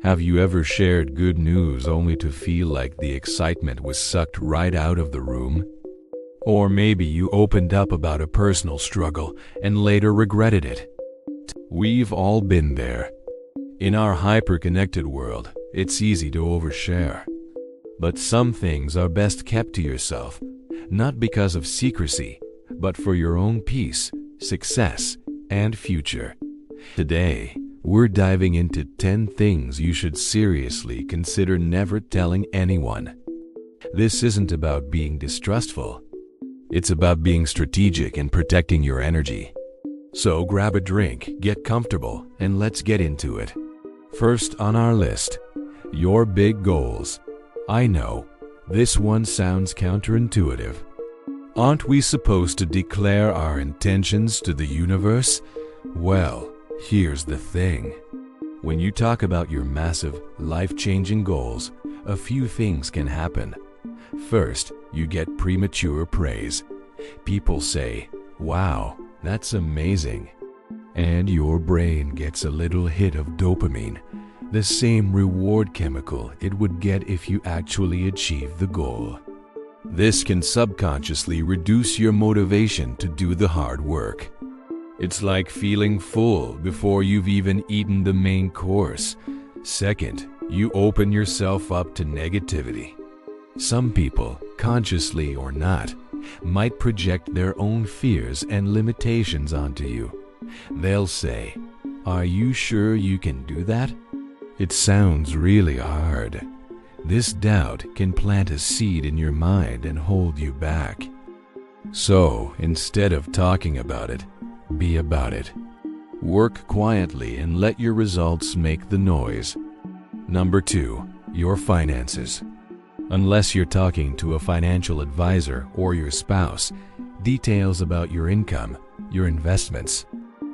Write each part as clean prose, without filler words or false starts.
Have you ever shared good news only to feel like the excitement was sucked right out of the room? Or maybe you opened up about a personal struggle and later regretted it. We've all been there. In our hyper-connected world, it's easy to overshare. But some things are best kept to yourself, not because of secrecy, but for your own peace, success, and future. Today, we're diving into 10 things you should seriously consider never telling anyone. This isn't about being distrustful. It's about being strategic and protecting your energy. So grab a drink, get comfortable, and let's get into it. First on our list, your big goals. I know, this one sounds counterintuitive. Aren't we supposed to declare our intentions to the universe? Well, here's the thing. When you talk about your massive, life-changing goals, a few things can happen. First, you get premature praise. People say, "Wow, that's amazing." And your brain gets a little hit of dopamine, the same reward chemical it would get if you actually achieve the goal. This can subconsciously reduce your motivation to do the hard work. It's like feeling full before you've even eaten the main course. Second, you open yourself up to negativity. Some people, consciously or not, might project their own fears and limitations onto you. They'll say, "Are you sure you can do that? It sounds really hard." This doubt can plant a seed in your mind and hold you back. So, instead of talking about it, be about it. Work quietly and let your results make the noise. Number 2, your finances. Unless you're talking to a financial advisor or your spouse, details about your income, your investments,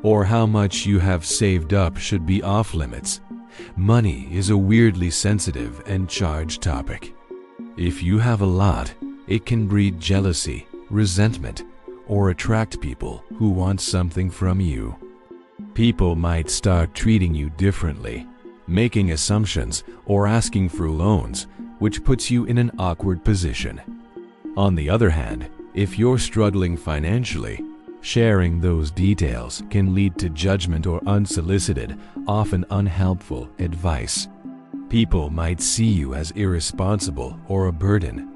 or how much you have saved up should be off limits. Money is a weirdly sensitive and charged topic. If you have a lot, it can breed jealousy, resentment, or attract people who want something from you. People might start treating you differently, making assumptions, or asking for loans, which puts you in an awkward position. On the other hand, if you're struggling financially, sharing those details can lead to judgment or unsolicited, often unhelpful advice. People might see you as irresponsible or a burden.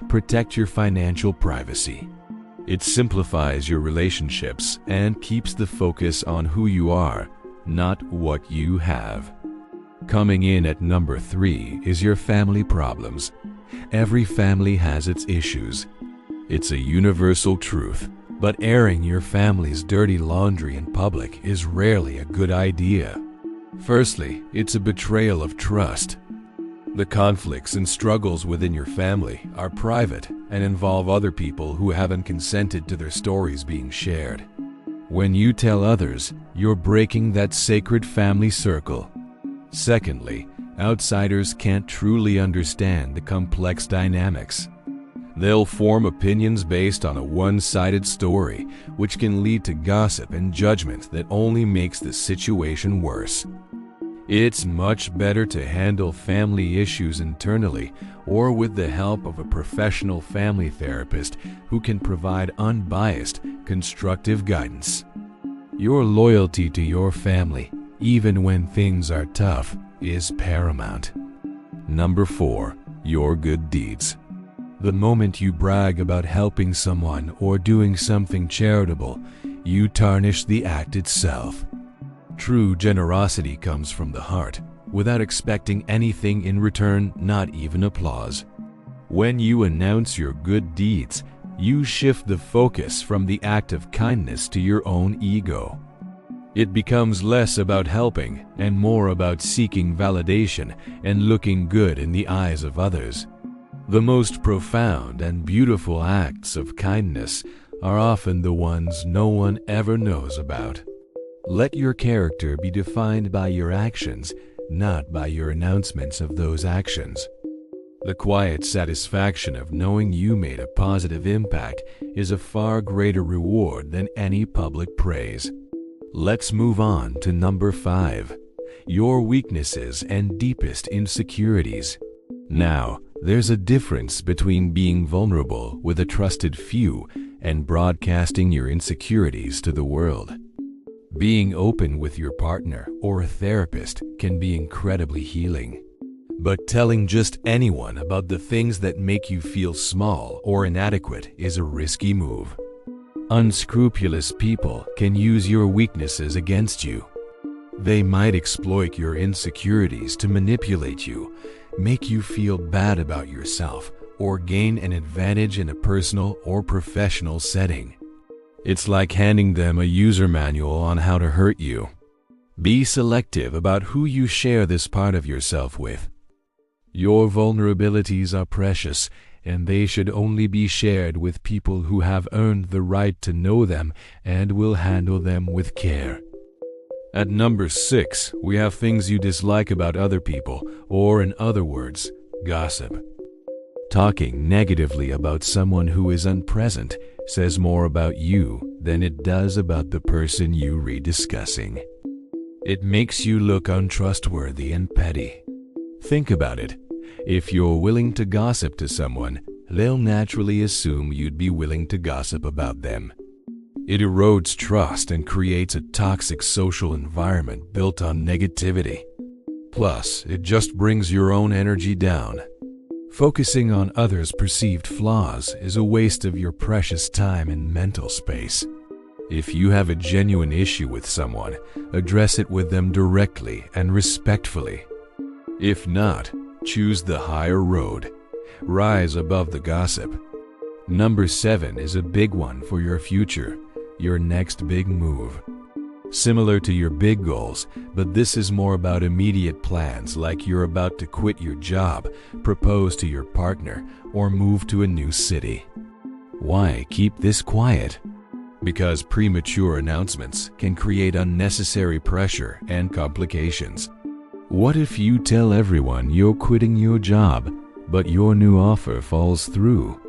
Protect your financial privacy. It simplifies your relationships and keeps the focus on who you are, not what you have. Coming in at number 3 is your family problems. Every family has its issues. It's a universal truth, but airing your family's dirty laundry in public is rarely a good idea. Firstly, it's a betrayal of trust. The conflicts and struggles within your family are private and involve other people who haven't consented to their stories being shared. When you tell others, you're breaking that sacred family circle. Secondly, outsiders can't truly understand the complex dynamics. They'll form opinions based on a one-sided story, which can lead to gossip and judgment that only makes the situation worse. It's much better to handle family issues internally or with the help of a professional family therapist who can provide unbiased, constructive guidance. Your loyalty to your family, even when things are tough, is paramount. Number 4, your good deeds. The moment you brag about helping someone or doing something charitable, you tarnish the act itself. True generosity comes from the heart, without expecting anything in return, not even applause. When you announce your good deeds, you shift the focus from the act of kindness to your own ego. It becomes less about helping and more about seeking validation and looking good in the eyes of others. The most profound and beautiful acts of kindness are often the ones no one ever knows about. Let your character be defined by your actions, not by your announcements of those actions. The quiet satisfaction of knowing you made a positive impact is a far greater reward than any public praise. Let's move on to number 5, your weaknesses and deepest insecurities. Now, there's a difference between being vulnerable with a trusted few and broadcasting your insecurities to the world. Being open with your partner or a therapist can be incredibly healing. But telling just anyone about the things that make you feel small or inadequate is a risky move. Unscrupulous people can use your weaknesses against you. They might exploit your insecurities to manipulate you, make you feel bad about yourself, or gain an advantage in a personal or professional setting. It's like handing them a user manual on how to hurt you. Be selective about who you share this part of yourself with. Your vulnerabilities are precious, and they should only be shared with people who have earned the right to know them and will handle them with care. At number 6, we have things you dislike about other people, or in other words, gossip. Talking negatively about someone who is unpresent says more about you than it does about the person you read discussing. It makes you look untrustworthy and petty. Think about it. If you're willing to gossip to someone, they'll naturally assume you'd be willing to gossip about them. It erodes trust and creates a toxic social environment built on negativity. Plus, it just brings your own energy down. Focusing on others' perceived flaws is a waste of your precious time and mental space. If you have a genuine issue with someone, address it with them directly and respectfully. If not, choose the higher road. Rise above the gossip. Number 7 is a big one for your future, your next big move. Similar to your big goals, but this is more about immediate plans like you're about to quit your job, propose to your partner, or move to a new city. Why keep this quiet? Because premature announcements can create unnecessary pressure and complications. What if you tell everyone you're quitting your job, but your new offer falls through?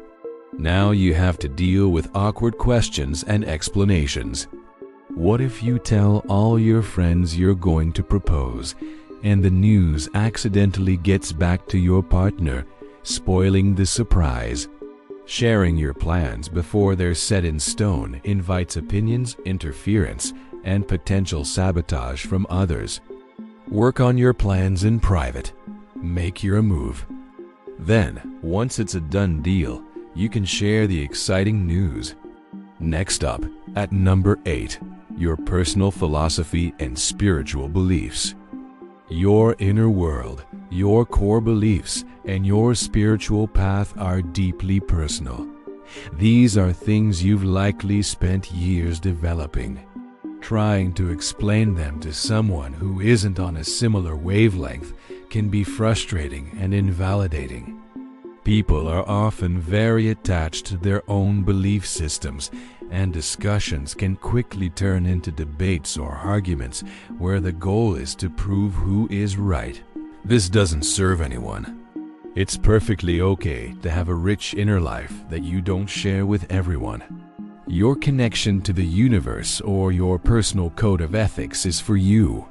Now you have to deal with awkward questions and explanations. What if you tell all your friends you're going to propose, and the news accidentally gets back to your partner, spoiling the surprise? Sharing your plans before they're set in stone invites opinions, interference, and potential sabotage from others. Work on your plans in private. Make your move. Then, once it's a done deal, you can share the exciting news. Next up, at number 8, your personal philosophy and spiritual beliefs. Your inner world, your core beliefs, and your spiritual path are deeply personal. These are things you've likely spent years developing. Trying to explain them to someone who isn't on a similar wavelength can be frustrating and invalidating. People are often very attached to their own belief systems, and discussions can quickly turn into debates or arguments where the goal is to prove who is right. This doesn't serve anyone. It's perfectly okay to have a rich inner life that you don't share with everyone. Your connection to the universe or your personal code of ethics is for you.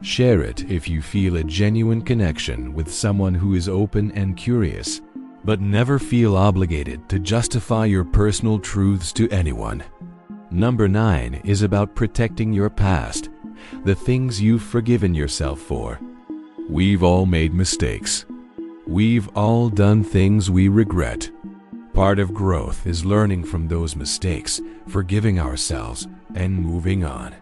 Share it if you feel a genuine connection with someone who is open and curious, but never feel obligated to justify your personal truths to anyone. Number 9 is about protecting your past, the things you've forgiven yourself for. We've all made mistakes. We've all done things we regret. Part of growth is learning from those mistakes, forgiving ourselves, and moving on.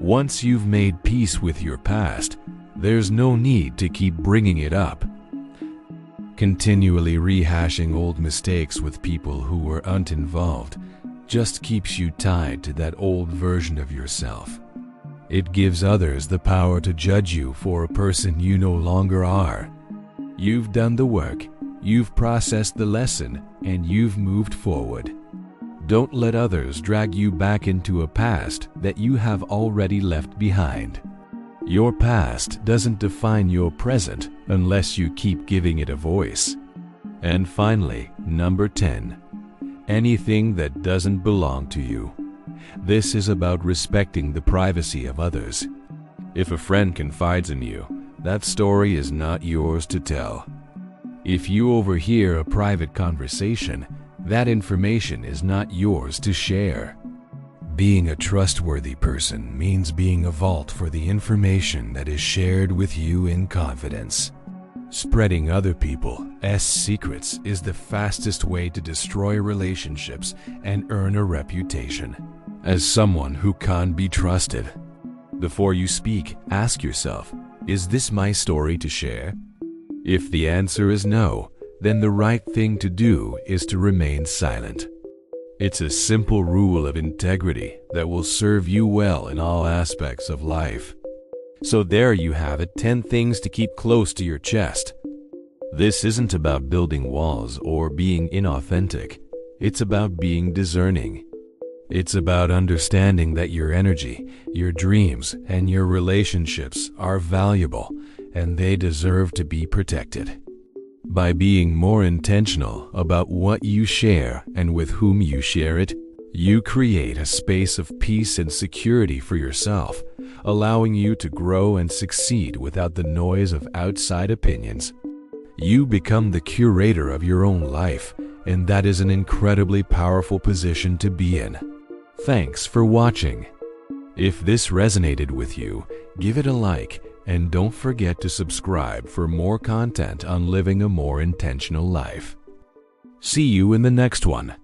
Once you've made peace with your past, there's no need to keep bringing it up. Continually rehashing old mistakes with people who aren't involved just keeps you tied to that old version of yourself. It gives others the power to judge you for a person you no longer are. You've done the work, you've processed the lesson, and you've moved forward. Don't let others drag you back into a past that you have already left behind. Your past doesn't define your present unless you keep giving it a voice. And finally, number 10, anything that doesn't belong to you. This is about respecting the privacy of others. If a friend confides in you, that story is not yours to tell. If you overhear a private conversation, that information is not yours to share. Being a trustworthy person means being a vault for the information that is shared with you in confidence. Spreading other people's secrets is the fastest way to destroy relationships and earn a reputation as someone who can't be trusted. Before you speak, ask yourself, is this my story to share? If the answer is no, then the right thing to do is to remain silent. It's a simple rule of integrity that will serve you well in all aspects of life. So there you have it, 10 things to keep close to your chest. This isn't about building walls or being inauthentic. It's about being discerning. It's about understanding that your energy, your dreams, and your relationships are valuable, and they deserve to be protected. By being more intentional about what you share and with whom you share it, you create a space of peace and security for yourself, allowing you to grow and succeed without the noise of outside opinions. You become the curator of your own life, and that is an incredibly powerful position to be in. Thanks for watching. If this resonated with you, give it a like, and don't forget to subscribe for more content on living a more intentional life. See you in the next one.